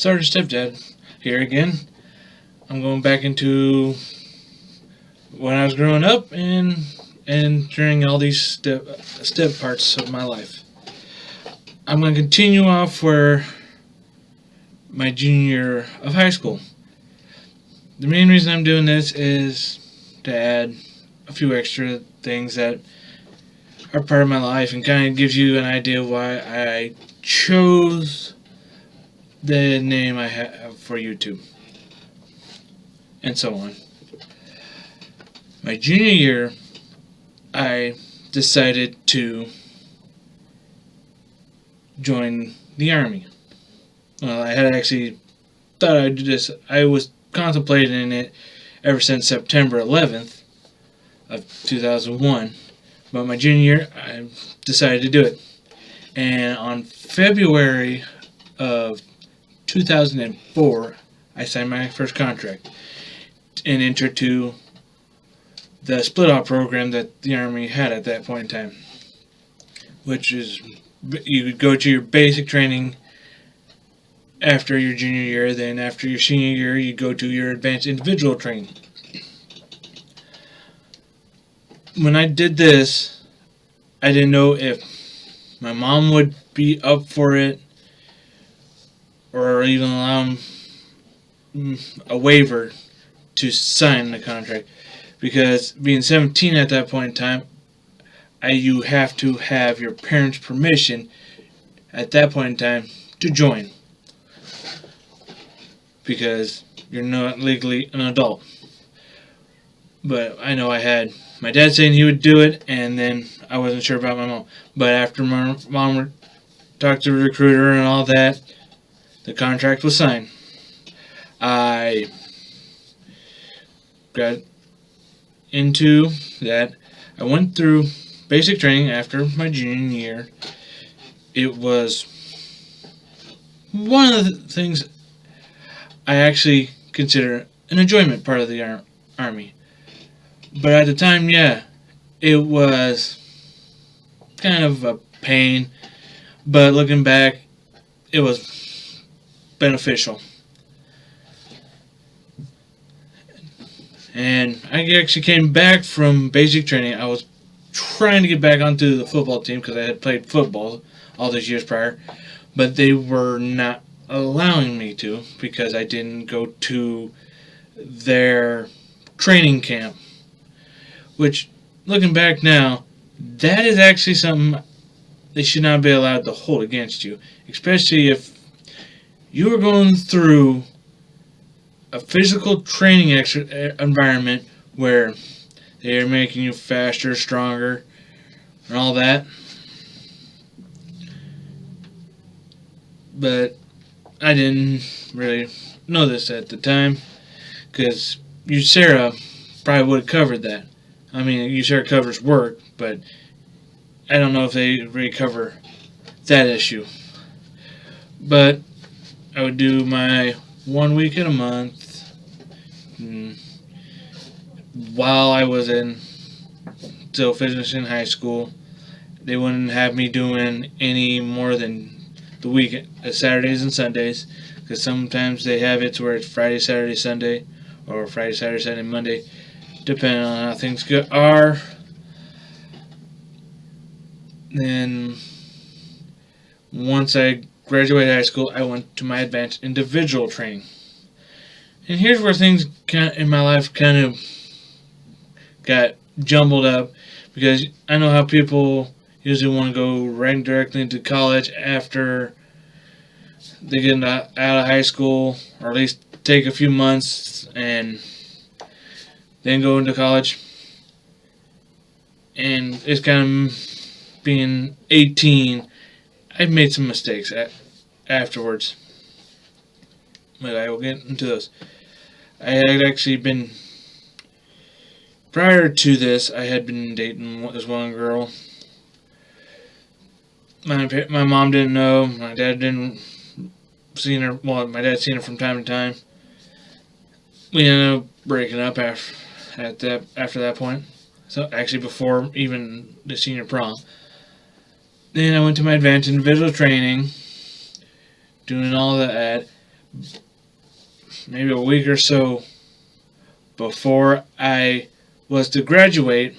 Sergeant Stepdad here again. I'm going back into when I was growing up and during all these step parts of my life. I'm going to continue off where my junior year of high school. The main reason I'm doing this is to add a few extra things that are part of my life and kind of gives you an idea of why I chose the name I have for YouTube and so on. My junior year, I decided to join the Army. Well, I had actually thought I'd do this. I was contemplating it ever since September 11th of 2001. But my junior year, I decided to do it. And on February of 2004, I signed my first contract and entered to the split-off program that the Army had at that point in time, which is you would go to your basic training after your junior year, then after your senior year you go to your advanced individual training. When I did this, I didn't know if my mom would be up for it or even allow a waiver to sign the contract, because being 17 at that point in time, you have to have your parents' permission at that point in time to join, because you're not legally an adult. But I know I had my dad saying he would do it, and then I wasn't sure about my mom. But after my mom talked to the recruiter and all that, the contract was signed. I got into that. I went through basic training after my junior year. It was one of the things I actually consider an enjoyment part of the Army. But at the time, yeah, it was kind of a pain. But looking back, it was beneficial. And I actually came back from basic training. I was trying to get back onto the football team because I had played football all those years prior, but they were not allowing me to because I didn't go to their training camp. Which, looking back now, that is actually something they should not be allowed to hold against you, especially if you were going through a physical training environment where they are making you faster, stronger, and all that. But I didn't really know this at the time, because USERA probably would have covered that. I mean, USERA covers work, but I don't know if they really cover that issue. But I would do my 1 week in a month. While I was still finishing high school, they wouldn't have me doing any more than the week, Saturdays and Sundays, because sometimes they have it to where it's Friday, Saturday, Sunday, or Friday, Saturday, Sunday, Monday, depending on how things are. Then once I graduated high school, I went to my advanced individual training. And here's where things in my life kind of got jumbled up, because I know how people usually want to go right directly into college after they get out of high school, or at least take a few months and then go into college. And it's kind of being 18, I've made some mistakes afterwards. But I will get into those. I had actually been, prior to this, I had been dating this one girl. My mom didn't know. My dad didn't see her. Well, my dad seen her from time to time. We ended up breaking up after that point. So actually, before even the senior prom. Then I went to my advanced individual training, doing all that. maybe a week or so before I was to graduate,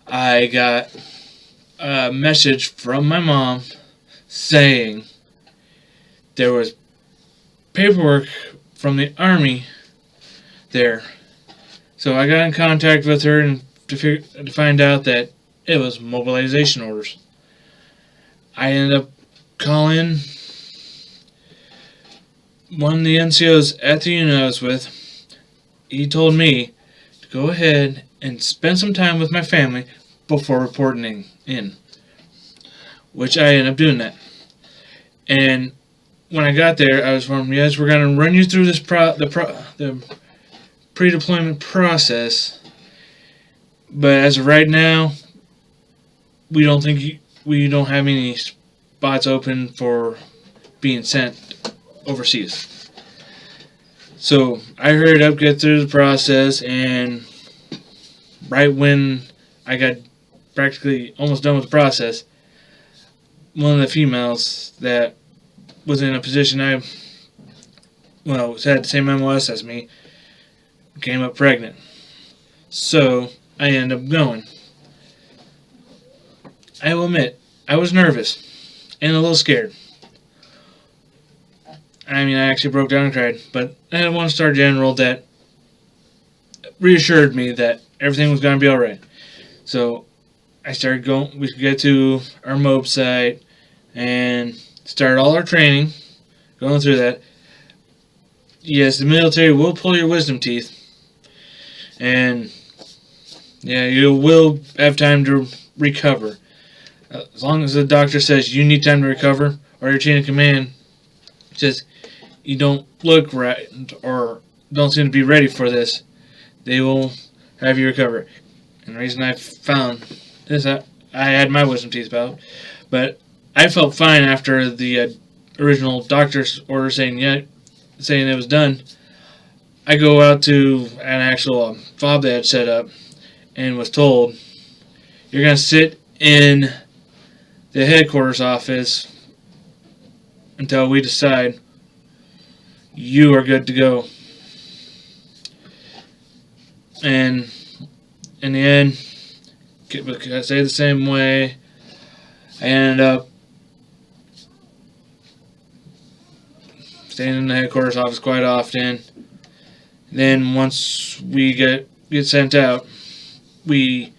I got a message from my mom saying there was paperwork from the Army there. So I got in contact with her and to find out that it was mobilization orders. I ended up calling one of the NCOs at the unit I was with. He told me to go ahead and spend some time with my family before reporting in, which I ended up doing that. And when I got there, I was informed, yes, we're going to run you through this the pre-deployment process, but as of right now, we don't have any spots open for being sent overseas. So I hurried up, get through the process, and right when I got practically almost done with the process, one of the females that was in a position had the same MOS as me, came up pregnant. So I ended up going. I will admit, I was nervous and a little scared. I mean, I actually broke down and cried, but I had one star general that reassured me that everything was going to be alright. So I started going, we could get to our MOB site and start all our training, going through that. Yes, the military will pull your wisdom teeth, and yeah, you will have time to recover. As long as the doctor says you need time to recover, or your chain of command says you don't look right or don't seem to be ready for this, they will have you recover. And the reason I found this, I had my wisdom teeth out, but I felt fine after the original doctor's order saying it was done. I go out to an actual fob they had set up and was told, you're going to sit in the headquarters office until we decide you are good to go. And in the end, because I say the same way, I ended up staying in the headquarters office quite often. Then once we get sent out, we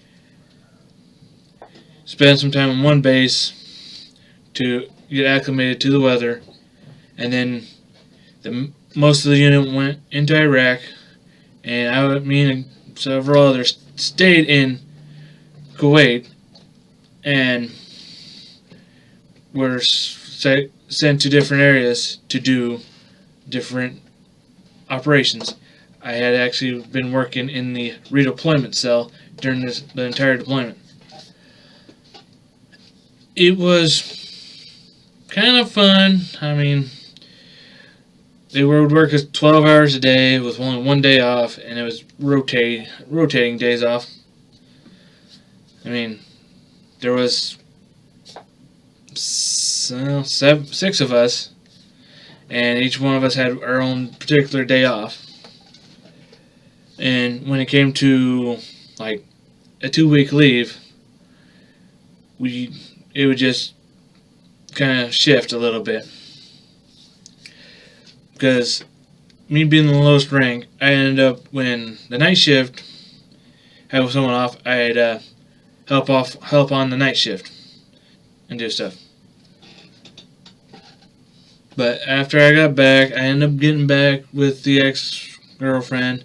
spend some time on one base to get acclimated to the weather, and then most of the unit went into Iraq, and me and several others stayed in Kuwait, and were sent to different areas to do different operations. I had actually been working in the redeployment cell during the entire deployment. It was kind of fun. I mean, they would work us 12 hours a day with only one day off, and it was rotating days off. I mean, there was 6 of us, and each one of us had our own particular day off. And when it came to like a 2-week leave, it would just kind of shift a little bit. Because me being the lowest rank, I ended up, when the night shift had someone off, I'd help on the night shift and do stuff. But after I got back, I ended up getting back with the ex-girlfriend.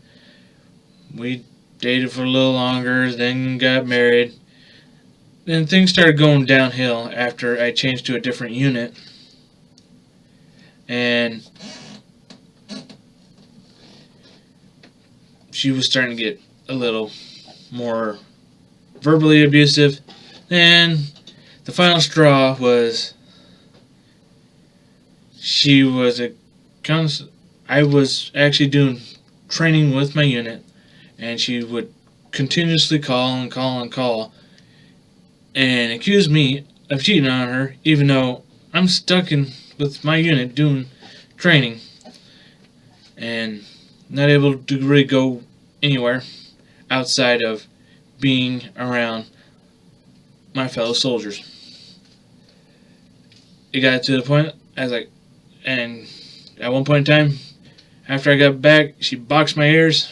We dated for a little longer, then got married. Then things started going downhill after I changed to a different unit. And she was starting to get a little more verbally abusive. And the final straw was I was actually doing training with my unit, and she would continuously call and accuse me of cheating on her, even though I'm stuck with my unit doing training and not able to really go anywhere outside of being around my fellow soldiers. It got to the point, I was like, and at one point in time, after I got back, she boxed my ears.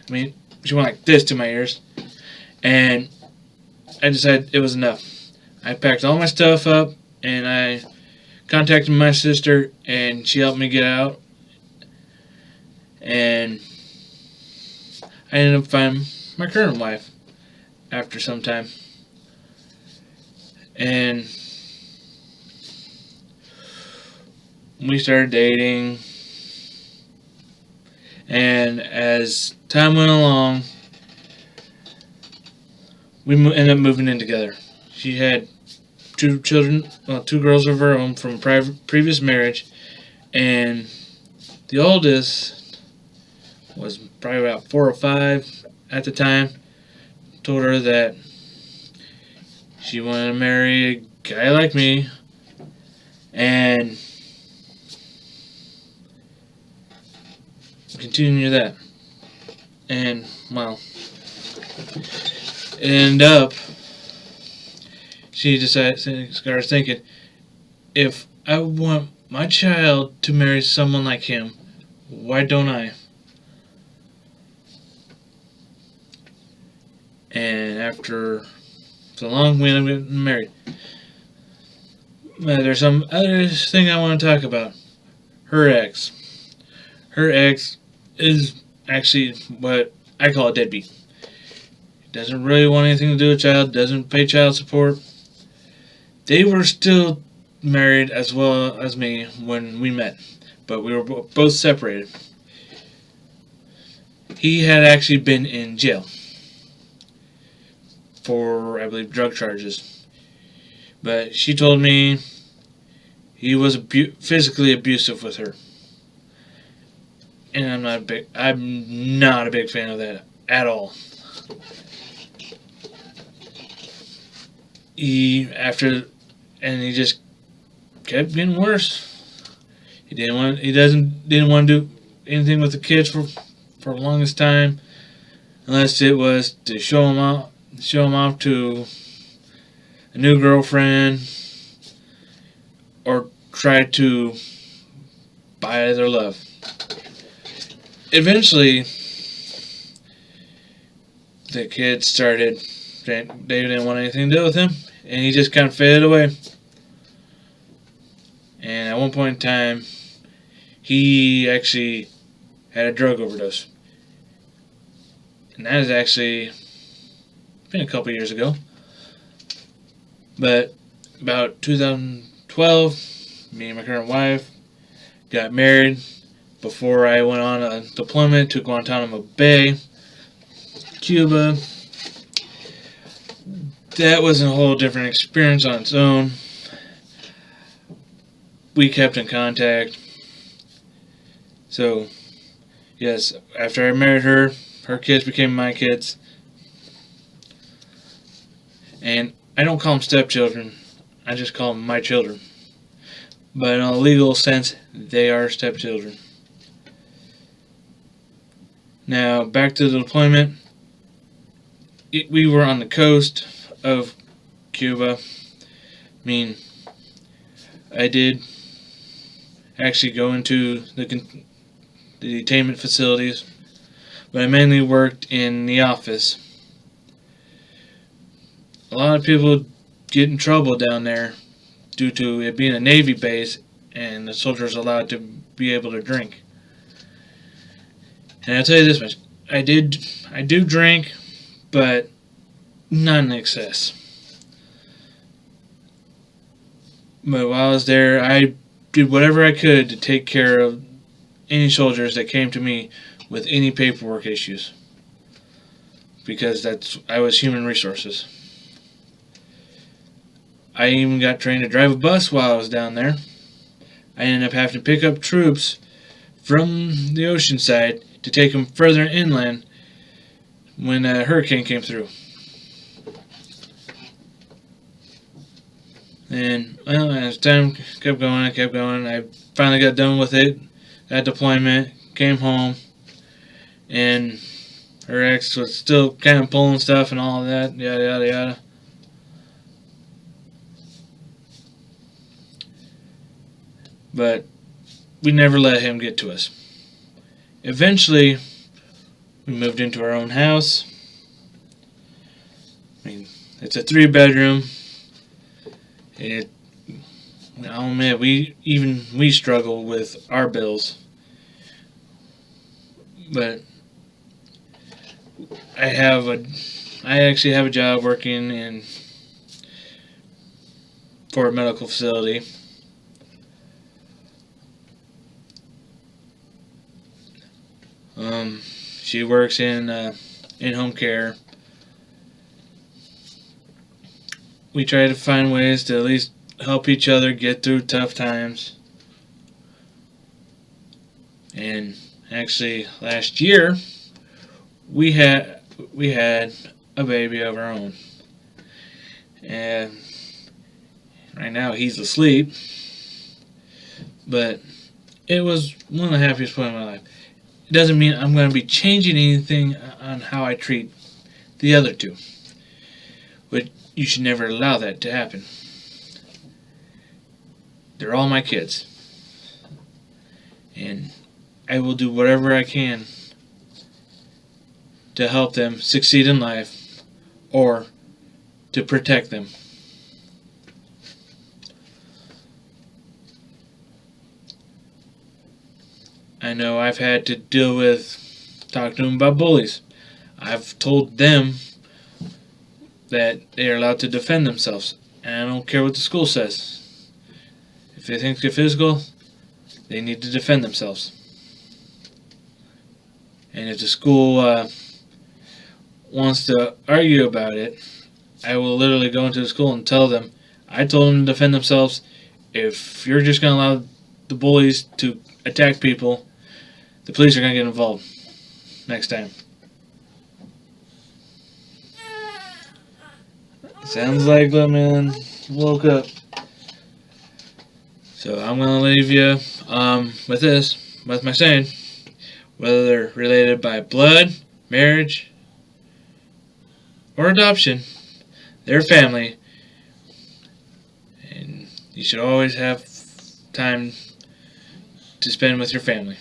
I mean, she went like this to my ears. And I decided it was enough. I packed all my stuff up, and I contacted my sister, and she helped me get out. And I ended up finding my current wife after some time. And we started dating. And as time went along, we ended up moving in together. She had 2 children, well, 2 girls of her own from a previous marriage, and the oldest was probably about 4 or 5 at the time. Told her that she wanted to marry a guy like me, and continue that. And, well, it ended up, she started thinking, if I want my child to marry someone like him, why don't I? And after so long, we ended up getting married. But there's some other thing I want to talk about. Her ex. Her ex is actually what I call a deadbeat. Doesn't really want anything to do with child, doesn't pay child support. They were still married as well as me when we met, but we were both separated. He had actually been in jail for, I believe, drug charges. But she told me he was physically abusive with her. And I'm not a big fan of that at all. He just kept getting worse. He didn't want to do anything with the kids for the longest time, unless it was to show him off to a new girlfriend, or try to buy their love. Eventually, the kids started saying they didn't want anything to do with him, and he just kind of faded away. And at one point in time, he actually had a drug overdose. And that has actually been a couple years ago. But about 2012, me and my current wife got married before I went on a deployment to Guantanamo Bay, Cuba. That was a whole different experience on its own. We kept in contact. So, yes, after I married her, her kids became my kids. And I don't call them stepchildren, I just call them my children. But in a legal sense, they are stepchildren. Now, back to the deployment. We were on the coast of Cuba. I mean, I did actually go into the detainment facilities, but I mainly worked in the office. A lot of people get in trouble down there due to it being a Navy base and the soldiers allowed to be able to drink. And I'll tell you this much, I do drink, but not in excess. But while I was there, I did whatever I could to take care of any soldiers that came to me with any paperwork issues, because I was human resources. I even got trained to drive a bus while I was down there. I ended up having to pick up troops from the ocean side to take them further inland when a hurricane came through. And well, as time kept going, I kept going. I finally got done with it. Got deployment, came home, and her ex was still kind of pulling stuff and all of that, yada yada yada. But we never let him get to us. Eventually, we moved into our own house. I mean, it's a 3-bedroom. I'll admit, we struggle with our bills, but I actually have a job working for a medical facility. She works in home care. We try to find ways to at least help each other get through tough times. And actually, last year we had a baby of our own, and right now he's asleep. But it was one of the happiest points in my life. It doesn't mean I'm going to be changing anything on how I treat the other two, but you should never allow that to happen. They're all my kids, and I will do whatever I can to help them succeed in life or to protect them. I know I've had to deal with talking to them about bullies. I've told them that they are allowed to defend themselves, and I don't care what the school says. If they think they're physical, they need to defend themselves. And if the school wants to argue about it, I will literally go into the school and tell them, I told them to defend themselves. If you're just going to allow the bullies to attack people, the police are going to get involved next time. Sounds like Lemon woke up. So I'm going to leave you with my saying, whether they're related by blood, marriage, or adoption, they're family, and you should always have time to spend with your family.